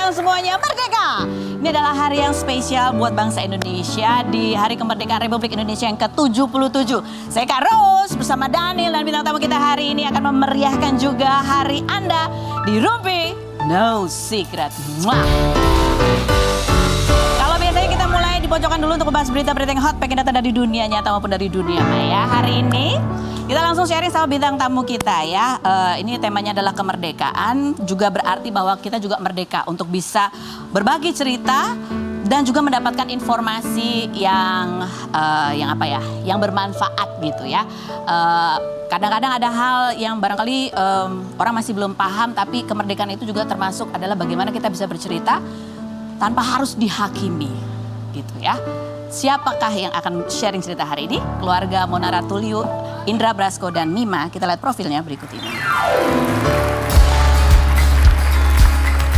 Selamat semuanya merdeka. Ini adalah hari yang spesial buat bangsa Indonesia di Hari Kemerdekaan Republik Indonesia yang ke-77. Saya Kak Ros bersama Daniel dan bintang tamu kita hari ini akan memeriahkan juga hari Anda di Rumpi No Secret. Mwah. Kalau biasanya kita mulai di pojokan dulu untuk membahas berita-berita yang hot, pengen data dari dunia nyata maupun dari dunia maya. Hari ini kita langsung sharing sama bintang tamu kita ya. Ini temanya adalah kemerdekaan, juga berarti bahwa kita juga merdeka untuk bisa berbagi cerita dan juga mendapatkan informasi yang yang bermanfaat gitu ya. Kadang-kadang ada hal yang barangkali orang masih belum paham, tapi kemerdekaan itu juga termasuk adalah bagaimana kita bisa bercerita tanpa harus dihakimi gitu ya. Siapakah yang akan sharing cerita hari ini? Keluarga Mona Ratuliu, Indra Brasko, dan Mima. Kita lihat profilnya berikut ini.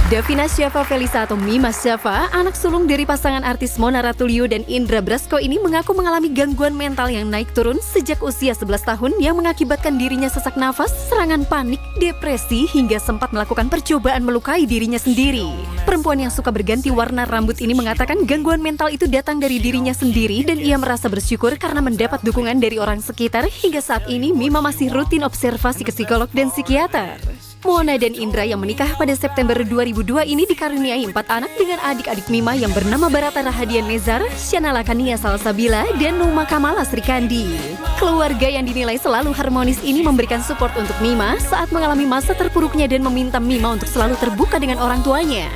Davina Syafa Felisa atau Mima Syafa, anak sulung dari pasangan artis Mona Ratuliu dan Indra Brasko ini mengaku mengalami gangguan mental yang naik turun sejak usia 11 tahun yang mengakibatkan dirinya sesak nafas, serangan panik, depresi, hingga sempat melakukan percobaan melukai dirinya sendiri. Perempuan yang suka berganti warna rambut ini mengatakan gangguan mental itu datang dari dirinya sendiri dan ia merasa bersyukur karena mendapat dukungan dari orang sekitar. Hingga saat ini Mima masih rutin observasi ke psikolog dan psikiater. Mona dan Indra yang menikah pada September 2002 ini dikaruniai 4 anak dengan adik-adik Mima yang bernama Barata Rahadian Nezar, Shana Lakania Salsabila, dan Numa Kamala Srikandi. Keluarga yang dinilai selalu harmonis ini memberikan support untuk Mima saat mengalami masa terpuruknya dan meminta Mima untuk selalu terbuka dengan orang tuanya.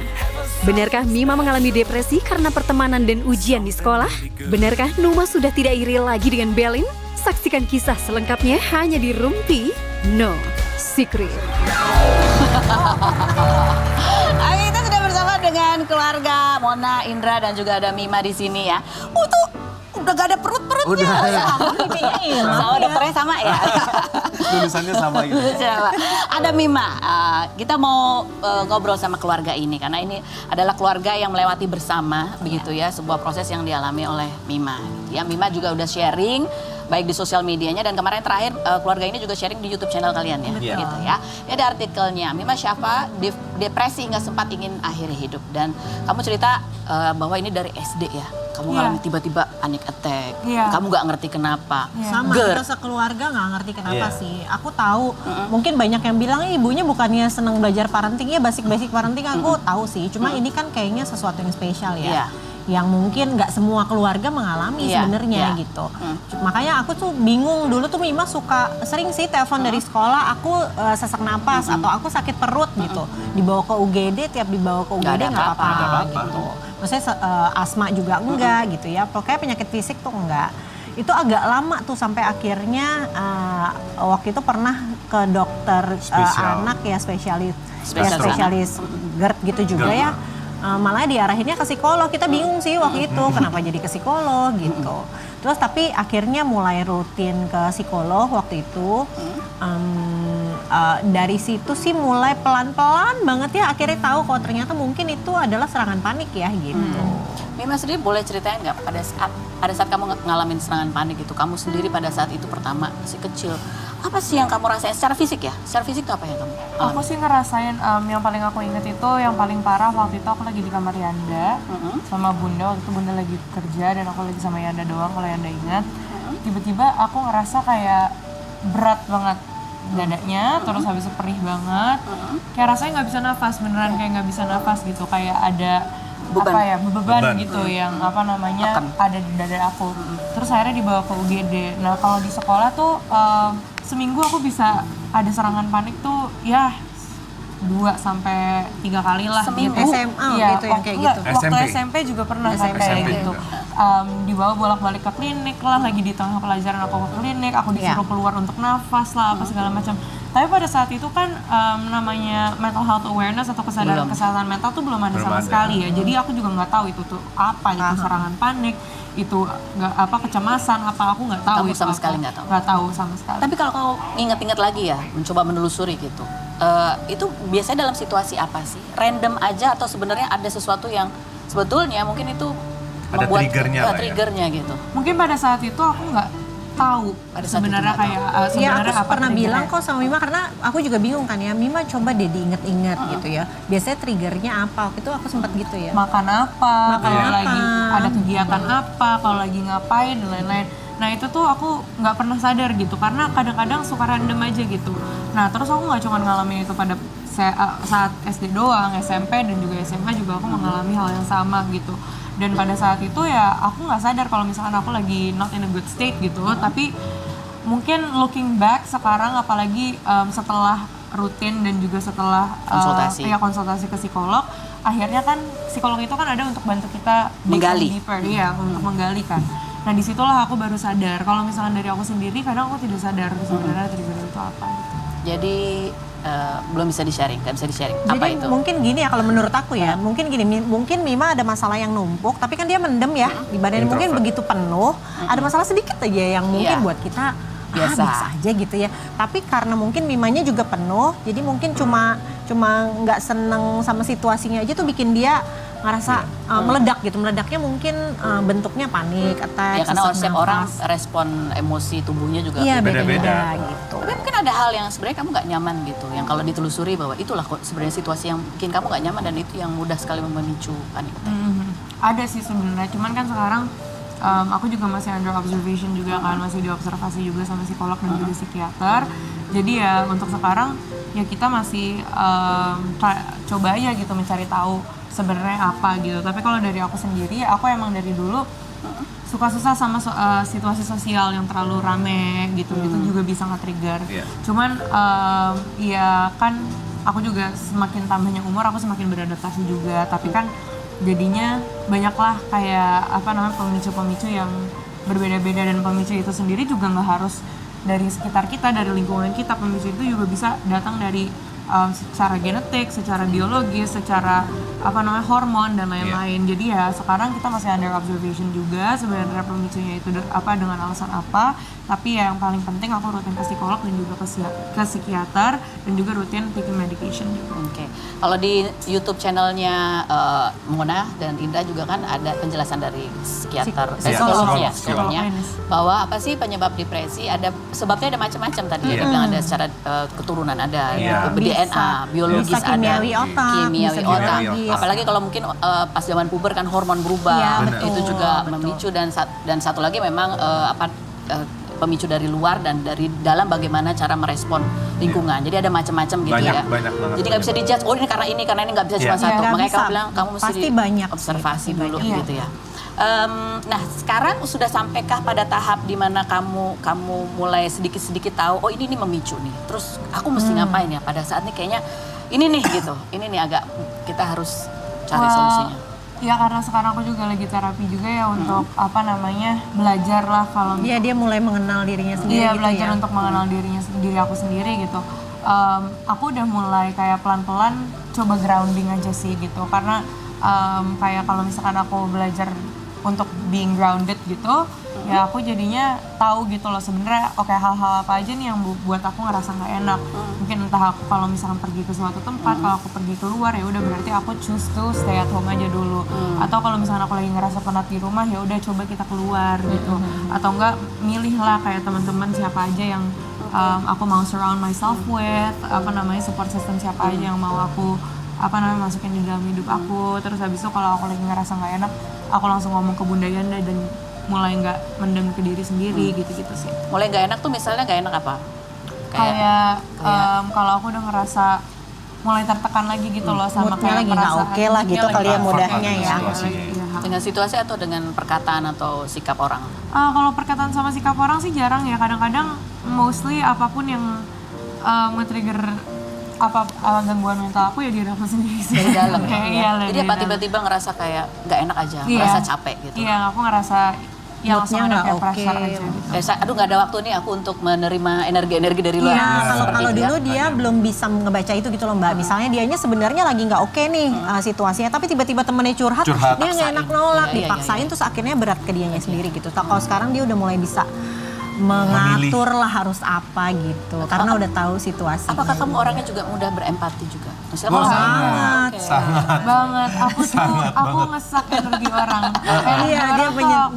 Benarkah Mima mengalami depresi karena pertemanan dan ujian di sekolah? Benarkah Numa sudah tidak iri lagi dengan Belin? Saksikan kisah selengkapnya hanya di Rumpi No Secret. Kita sudah bersama dengan keluarga Mona, Indra, dan juga ada Mima di sini ya. Tuh udah gak ada perut-perutnya. Sama pipinya, sama dokternya sama ya. Tulisannya sama gitu. Sama. Ada Mima, kita mau ngobrol sama keluarga ini karena ini adalah keluarga yang melewati bersama begitu ya sebuah proses yang dialami oleh Mima. Ya, Mima juga udah sharing baik di sosial medianya dan kemarin terakhir keluarga ini juga sharing di YouTube channel kalian ya, gitu ya. Ini ada artikelnya, Mima Syafa depresi hingga sempat ingin akhiri hidup, dan kamu cerita bahwa ini dari SD ya. Kamu ngalami tiba-tiba panic attack, kamu nggak ngerti kenapa. Sama, kita sekeluarga nggak ngerti kenapa sih. Aku tahu, mungkin banyak yang bilang ibunya bukannya senang belajar parenting, ya basic-basic parenting aku tahu sih. Cuma ini kan kayaknya sesuatu yang spesial ya. Yang mungkin nggak semua keluarga mengalami sebenarnya gitu. Makanya aku tuh bingung, dulu tuh Mima sering sih telepon dari sekolah, aku sesak napas atau aku sakit perut gitu. Dibawa ke UGD, tiap dibawa ke UGD nggak apa-apa gitu. Maksudnya asma juga enggak gitu ya, pokoknya penyakit fisik tuh enggak. Itu agak lama tuh sampai akhirnya waktu itu pernah ke dokter anak ya, spesialis GERD gitu juga ya. Malah diarahinnya ke psikolog. Kita bingung sih waktu itu kenapa jadi ke psikolog gitu. Terus tapi akhirnya mulai rutin ke psikolog waktu itu. Dari situ sih mulai pelan-pelan banget ya akhirnya tahu kalau ternyata mungkin itu adalah serangan panik ya gitu. Mima sendiri boleh ceritain nggak pada saat kamu ngalamin serangan panik itu, kamu sendiri pada saat itu pertama masih kecil, apa sih yang kamu rasain secara fisik ya? Secara fisik itu apa yang kamu alami? Aku sih ngerasain yang paling aku inget itu yang paling parah waktu itu aku lagi di kamar Yanda sama Bunda. Waktu itu Bunda lagi kerja dan aku lagi sama Yanda doang, kalau Yanda ingat. Tiba-tiba aku ngerasa kayak berat banget dadanya, terus habis itu perih banget. Kayak rasanya nggak bisa nafas, beneran kayak nggak bisa nafas gitu. Kayak ada beban gitu yang ada di dada aku. Terus akhirnya dibawa ke UGD. Nah kalau di sekolah tuh seminggu aku bisa ada serangan panik tuh ya 2-3 kali lah. Seminggu? Gitu. SMA ya, gitu yang kayak gitu? Waktu SMP juga pernah kayak gitu. Dibawa bolak-balik ke klinik lah, lagi di tengah pelajaran aku ke klinik, aku disuruh keluar untuk nafas lah, apa segala macam. Tapi pada saat itu kan namanya mental health awareness atau kesehatan mental tuh belum ada sama sekali ya. Jadi aku juga nggak tahu itu tuh apa itu serangan panik, itu kecemasan apa, aku nggak tahu. Kamu sama sekali nggak tahu? Nggak tahu sama sekali. Tapi kalau kamu ingat-ingat lagi ya, mencoba menelusuri gitu, itu biasanya dalam situasi apa sih? Random aja atau sebenarnya ada sesuatu yang sebetulnya mungkin itu ada membuat triggernya triggernya gitu? Mungkin pada saat itu aku nggak tahu Pada saat sebenarnya itu nggak kayak Iya, sebenarnya aku apa pernah triggernya. bilang kok sama Mima karena aku juga bingung kan ya. Mima coba deh diinget-inget gitu ya. Biasanya triggernya apa? Waktu itu aku sempat gitu ya. Makan apa, Makan kalau apa. lagi ada kegiatan apa, kalau lagi ngapain dan lain-lain. Nah itu tuh aku nggak pernah sadar gitu karena kadang-kadang suka random aja gitu. Nah terus aku nggak cuma ngalamin itu pada saat SD doang, SMP dan juga SMA juga aku mengalami hal yang sama gitu. Dan pada saat itu ya aku nggak sadar kalau misalkan aku lagi not in a good state gitu. Tapi mungkin looking back sekarang apalagi setelah rutin dan juga setelah konsultasi ke psikolog, akhirnya kan psikolog itu kan ada untuk bantu kita Menggali. deeper, ya, untuk menggali kan. Nah disitulah aku baru sadar kalau misalkan dari aku sendiri kadang aku tidak sadar sebenarnya trigger itu apa gitu. Jadi belum bisa di-sharing, nggak bisa di-sharing. Apa Jadi itu? mungkin gini ya kalau menurut aku ya, mungkin gini, mungkin Mima ada masalah yang numpuk, tapi kan dia mendem ya, di badan mungkin begitu penuh, ada masalah sedikit aja yang mungkin Iya. buat kita Biasa. biasa aja gitu ya. Tapi karena mungkin Mimanya juga penuh, jadi mungkin cuma nggak seneng sama situasinya aja tuh bikin dia ngerasa meledak gitu. Meledaknya mungkin bentuknya panik, attack, Ya karena sesak setiap orang nafas. respon emosi tubuhnya juga Iya beda-beda. beda-beda gitu. Tapi mungkin ada hal yang sebenarnya kamu nggak nyaman gitu, yang kalau ditelusuri bahwa itulah kok sebenarnya situasi yang bikin kamu nggak nyaman dan itu yang mudah sekali memicu panik attack. Ada sih sebenarnya, cuman kan sekarang aku juga masih under observation juga kan, masih diobservasi juga sama psikolog dan juga psikiater. Jadi ya untuk sekarang ya kita masih coba aja gitu mencari tahu sebenarnya apa gitu. Tapi kalau dari aku sendiri, aku emang dari dulu suka susah sama situasi sosial yang terlalu rame gitu. Itu juga bisa nge-trigger. Iya. Cuman ya kan aku juga semakin tambahnya umur aku semakin beradaptasi juga. Tapi kan jadinya banyaklah kayak pemicu-pemicu yang berbeda-beda, dan pemicu itu sendiri juga nggak harus dari sekitar kita, dari lingkungan kita. Pemicu itu juga bisa datang dari secara genetik, secara biologis, secara hormon dan lain-lain. Jadi ya sekarang kita masih under observation juga sebenarnya pemicunya itu dengan alasan apa. Tapi ya yang paling penting aku rutin ke psikolog dan juga ke psikiater dan juga rutin taking medication juga. Oke. Kalau di YouTube channelnya Mona dan Indra juga kan ada penjelasan dari psikiater, psikolog ya, psikolognya, bahwa apa sih penyebab depresi? Ada sebabnya, ada macam-macam tadi ya. Dibilang ada secara keturunan, ada DNA, biologis, bisa kimiawi ada otak, kimiawi bisa otak. biologis. Apalagi kalau mungkin pas zaman puber kan hormon berubah, Iya, betul, itu juga betul. memicu, dan satu lagi memang pemicu dari luar dan dari dalam bagaimana cara merespon lingkungan. Jadi ada macam-macam gitu ya. Banyak banget. Jadi nggak bisa dijudge, oh ini karena ini nggak bisa cuma Iya. satu. Nggak Makanya bisa. kamu bilang kamu mesti Pasti banyak sih, observasi pasti dulu banyak. gitu ya. Nah sekarang sudah sampaikah pada tahap dimana kamu mulai sedikit-sedikit tahu, oh ini memicu nih. Terus aku mesti ngapain ya pada saat ini kayaknya ini nih gitu. Ini nih agak kita harus cari solusinya. Ya karena sekarang aku juga lagi terapi juga ya untuk belajar lah kalau Iya, dia mulai mengenal dirinya sendiri iya gitu belajar ya. untuk mengenal diri aku sendiri gitu. Aku udah mulai kayak pelan-pelan coba grounding aja sih gitu, karena kayak kalau misalkan aku belajar untuk being grounded gitu, ya aku jadinya tahu gitu loh sebenarnya oke hal-hal apa aja nih yang buat aku ngerasa nggak enak. Mungkin entah aku kalau misalkan pergi ke suatu tempat, kalau aku pergi keluar ya udah berarti aku choose to stay at home aja dulu. Atau kalau misalkan aku lagi ngerasa penat di rumah ya udah coba kita keluar gitu. Atau enggak milih lah kayak teman-teman siapa aja yang aku mau surround myself with, support system siapa aja yang mau aku masukin di dalam hidup aku. Terus habis itu kalau aku lagi ngerasa nggak enak, aku langsung ngomong ke Bunda Yanda dan mulai nggak mendem ke diri sendiri gitu-gitu sih. Mulai nggak enak tuh misalnya nggak enak apa? Kayak kalau aku udah ngerasa mulai tertekan lagi gitu loh sama Moodnya kayak lagi nggak perasaan oke lah gitu moodnya kali ya, lagi mudahnya nggak ya. oke lagi, iya. Dengan situasi atau dengan perkataan atau sikap orang? Kalau perkataan sama sikap orang sih jarang ya. Kadang-kadang mostly apapun yang nge-trigger gangguan mental aku ya diri aku sendiri sih. Dari dalam Kayak, ya? iya, Jadi dari apa dalam. tiba-tiba ngerasa kayak nggak enak aja, Iya. ngerasa capek gitu? Iya, aku ngerasa ya langsung Moodnya ada nggak kayak oke. pressure aja gitu. Aduh nggak ada waktu nih aku untuk menerima energi-energi dari luar. Iya, kalau Seperti itu ya. dulu dia belum bisa ngebaca itu gitu loh Mbak. Misalnya dianya sebenarnya lagi nggak oke nih situasinya, tapi tiba-tiba temennya curhat, dia nggak enak nolak, Iya, iya, dipaksain terus akhirnya berat ke dianya sendiri gitu. Kalau sekarang dia udah mulai bisa mengatur lah harus apa gitu. Karena udah tahu situasi. Apakah kamu orangnya juga mudah berempati juga? Maksudnya Oh, kalau sangat. Sangat. Banget, aku ngesak energi orang. Iya, dia menyedot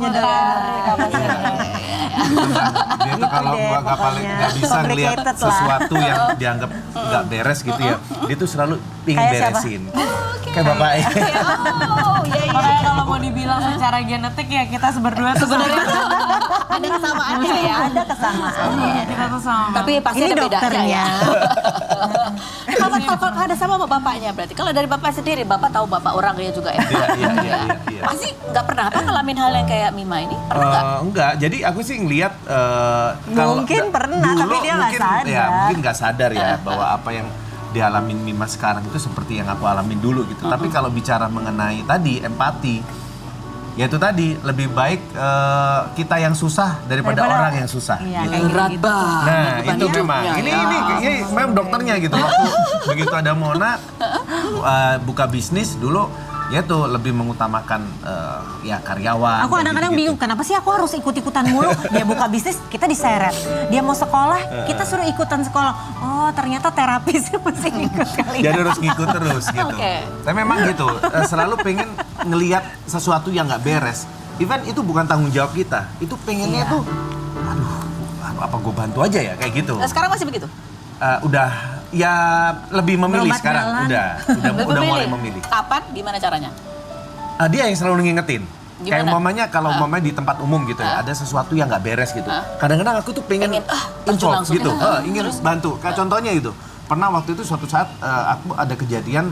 Dia tuh kalau deh, nggak paling pokoknya. nggak bisa ngelihat Complicated lah. sesuatu yang dianggap nggak beres gitu ya, dia tuh selalu pingin Kayak siapa? beresin. Kayak bapaknya. oh iya iya. Makanya kalau mau dibilang secara genetik ya kita berdua tuh Sebenarnya ada kesamaannya ya. Ada kesamaan. kita tuh sama. Tapi pasti Ini ada bedanya dokternya. ya. Kalau ada sama bapaknya berarti. Kalau dari bapak sendiri, bapak tahu bapak orangnya juga ya. Iya. Pasti nggak pernah apa ngalamin hal yang kayak Mima ini? Pernah nggak? Enggak, jadi aku sih ngelihat Mungkin pernah, tapi dia nggak sadar. Ya, mungkin nggak sadar ya bahwa apa yang dialamin Mima sekarang itu seperti yang aku alamin dulu gitu. Tapi kalau bicara mengenai tadi empati, ya itu tadi lebih baik kita yang susah daripada orang yang susah. Iya, gitu. kayak Berat gitu. banget. Nah beban itu memang hidupnya, ini memang dokternya gitu. Waktu begitu ada Mona buka bisnis dulu, ya tuh lebih mengutamakan ya karyawan. Aku kadang-kadang gitu-gitu. bingung, kenapa sih aku harus ikut-ikutan mulu? Dia buka bisnis, kita diseret. Dia mau sekolah, kita suruh ikutan sekolah. Oh, ternyata terapisnya mesti ikut kali Jadi ya. harus ngikut terus gitu. Oke. Tapi memang gitu, selalu pengen ngelihat sesuatu yang nggak beres. Even itu bukan tanggung jawab kita, itu pengennya tuh, aduh, apa gue bantu aja ya kayak gitu. Nah, sekarang masih begitu? Udah, ya lebih memilih Berobat sekarang. jalan. Udah mulai memilih. Kapan? Gimana caranya? Dia yang selalu ngingetin. Kayak Gimana? umpamanya kalau umpamanya di tempat umum gitu ya, ada sesuatu yang nggak beres gitu. Kadang-kadang aku tuh pengen terjun involve langsung gitu, gitu. ingin bantu. Kayak contohnya gitu, pernah waktu itu suatu saat aku ada kejadian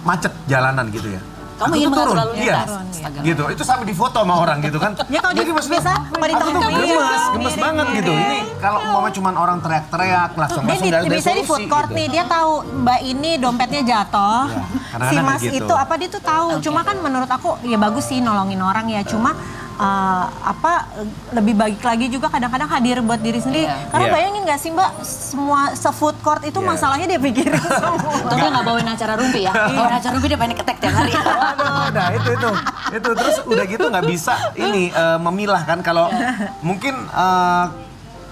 macet jalanan gitu ya. Kamu Aku ingin tuh mengatur turun, lalu iya, lintas? Astaga. gitu. Itu sampai difoto sama orang gitu kan. Ya kalau Jadi maksudnya, bisa, apa di aku tuh tempat gemes banget gitu. Ini kalau umpamanya cuma orang teriak-teriak langsung Dia nggak ada bisa di food solusi court gitu. nih, dia tahu Mbak ini dompetnya jatuh. Ya, Si kadang-kadang Mas kayak gitu. itu apa dia tuh tahu. Cuma kan menurut aku ya bagus sih nolongin orang ya. Cuma lebih baik lagi juga kadang-kadang hadir buat diri sendiri. Iya. Karena Iya. bayangin nggak sih Mbak, semua se-food court itu Iya. masalahnya dia pikirin semua. Untung dia nggak bawain acara rumpi ya. Bawain acara rumpi dia pengen ketek tiap hari. Waduh, nah itu terus udah gitu nggak bisa ini memilah kan kalau mungkin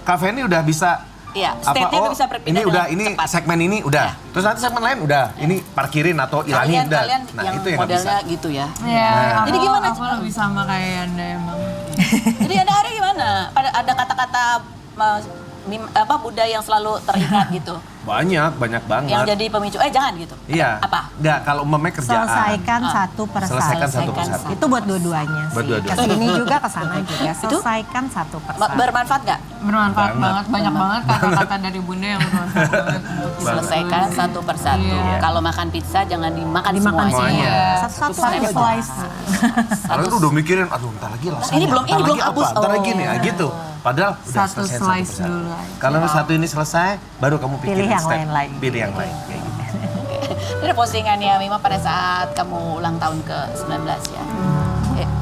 Kak Feni udah bisa Iya, state-nya tuh bisa berpindah ini udah dengan ini cepat. segmen ini udah terus nanti segmen lain udah ini parkirin atau ilangin udah Kalian nah yang itu yang nggak bisa modelnya gitu ya. Ya, aku, Jadi gimana? Aku lebih sama kayak Yanda emang. Jadi ada gimana? Ada kata-kata budaya yang selalu teringat gitu. banyak banget Yang jadi pemicu. Jangan gitu. iya Apa? nggak kalau umpamanya kerjaan Selesaikan satu persatu. Selesaikan satu persatu. Itu buat dua-duanya Buat sih. dua-duanya. Kesini juga kesana juga. Selesaikan satu persatu. Bermanfaat nggak? Bermanfaat Banget. banget, banyak banget kata-kata dari Bunda yang bermanfaat banget untuk kita. Selesaikan satu persatu. Iya. Kalau makan pizza jangan dimakan Dimakan semuanya. semuanya. Iya. Satu-satu Satu aja. slice. kalau itu udah mikirin aduh ntar lagi lah Ini belum habis. ntar lagi Oh. nih gitu padahal udah Satu selesai slice persatu. dulu aja. Kalau satu ini selesai baru kamu pikirin Pilih yang step. lain lagi. Pilih yang lain Ini ada postingannya Mima pada saat kamu ulang tahun ke-19 ya.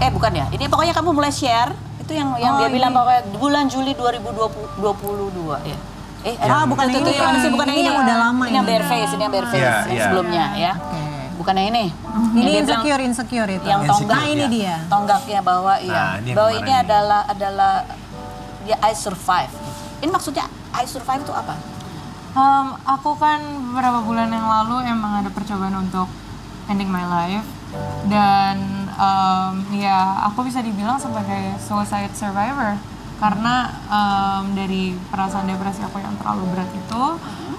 Bukan ya. Ini pokoknya kamu mulai share itu yang dia bilang pokoknya bulan Juli 2022 ya. Bukan yang ini, yang bukan ini yang udah lama ini yang ini. bare face, ini yang bare face Iya, yang iya. sebelumnya ya. Bukan yang ini. Ini Yang dia bilang- insecure itu. yang Insecure, tonggak Nah ini ya. dia. tonggaknya bahwa Nah, ini yang bahwa kemarin ini ini. adalah dia I survive. Ini maksudnya I survive itu apa? Aku kan beberapa bulan yang lalu emang ada percobaan untuk ending my life dan ya aku bisa dibilang sebagai suicide survivor karena dari perasaan depresi aku yang terlalu berat itu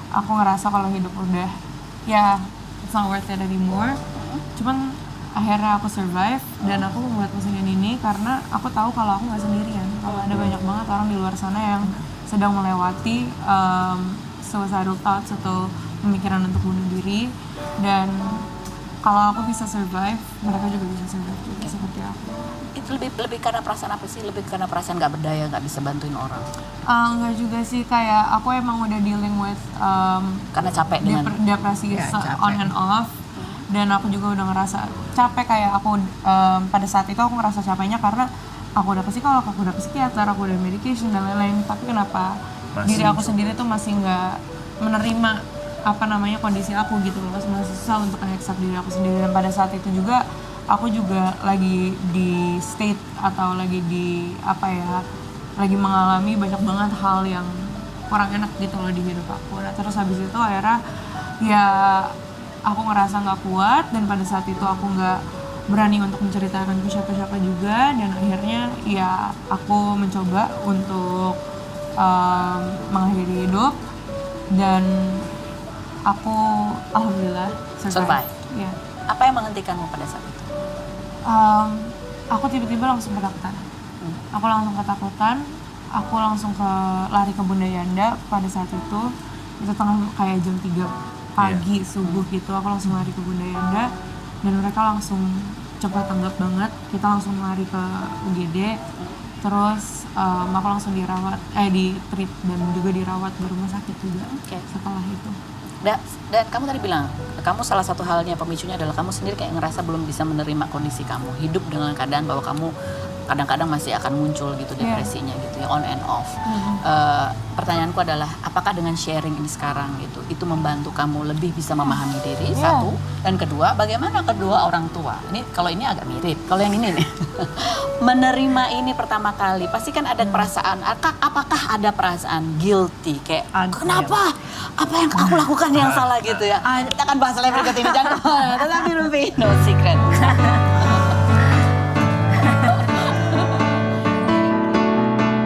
aku ngerasa kalau hidup udah ya it's not worth it anymore. Cuman akhirnya aku survive dan aku membuat postingan ini karena aku tahu kalau aku nggak sendirian, kalau ada banyak banget orang di luar sana yang sedang melewati suicidal thoughts atau pemikiran untuk bunuh diri dan kalau aku bisa survive, mereka juga bisa survive juga seperti aku. Itu lebih karena perasaan apa sih? Lebih karena perasaan nggak berdaya, nggak bisa bantuin orang. Enggak juga sih, kayak aku emang udah dealing with Karena capek dengan depresi on and off dan aku juga udah ngerasa capek kayak aku pada saat itu aku ngerasa capeknya karena aku udah ke psikolog, aku udah ke psikiater, aku udah medication dan lain-lain tapi kenapa diri aku sendiri tuh masih nggak menerima kondisi aku gitu loh, masih susah untuk accept diri aku sendiri dan pada saat itu juga aku juga lagi di state atau lagi di lagi mengalami banyak banget hal yang kurang enak gitu loh di hidup aku. Nah terus habis itu akhirnya ya aku ngerasa nggak kuat, dan pada saat itu aku nggak berani untuk menceritakan ke siapa-siapa juga, dan akhirnya ya aku mencoba untuk mengakhiri hidup, dan aku alhamdulillah survive. Ya. Apa yang menghentikanmu pada saat itu? Aku tiba-tiba langsung ketakutan. Aku langsung ketakutan, aku langsung lari ke Bunda Yanda pada saat itu tengah kayak jam 3 pagi subuh gitu, aku langsung lari ke Bunda Yanda, dan mereka langsung cepat tanggap banget, kita langsung lari ke UGD, terus aku langsung di treat dan juga dirawat di rumah sakit juga setelah itu. Dan kamu tadi bilang, kamu salah satu halnya pemicunya adalah kamu sendiri kayak ngerasa belum bisa menerima kondisi kamu, hidup dengan keadaan bahwa kamu kadang-kadang masih akan muncul gitu depresinya gitu ya, on and off. Pertanyaanku adalah, apakah dengan sharing ini sekarang gitu, itu membantu kamu lebih bisa memahami diri, satu, dan kedua, bagaimana kedua orang tua, ini kalau ini agak mirip, kalau yang ini nih, menerima ini pertama kali, pasti kan ada perasaan, apakah ada perasaan guilty, kayak kenapa, apa yang aku lakukan yang salah gitu ya. Kita akan bahas lagi berikut ini, jangan kemana, tetap di Rupi No Secret.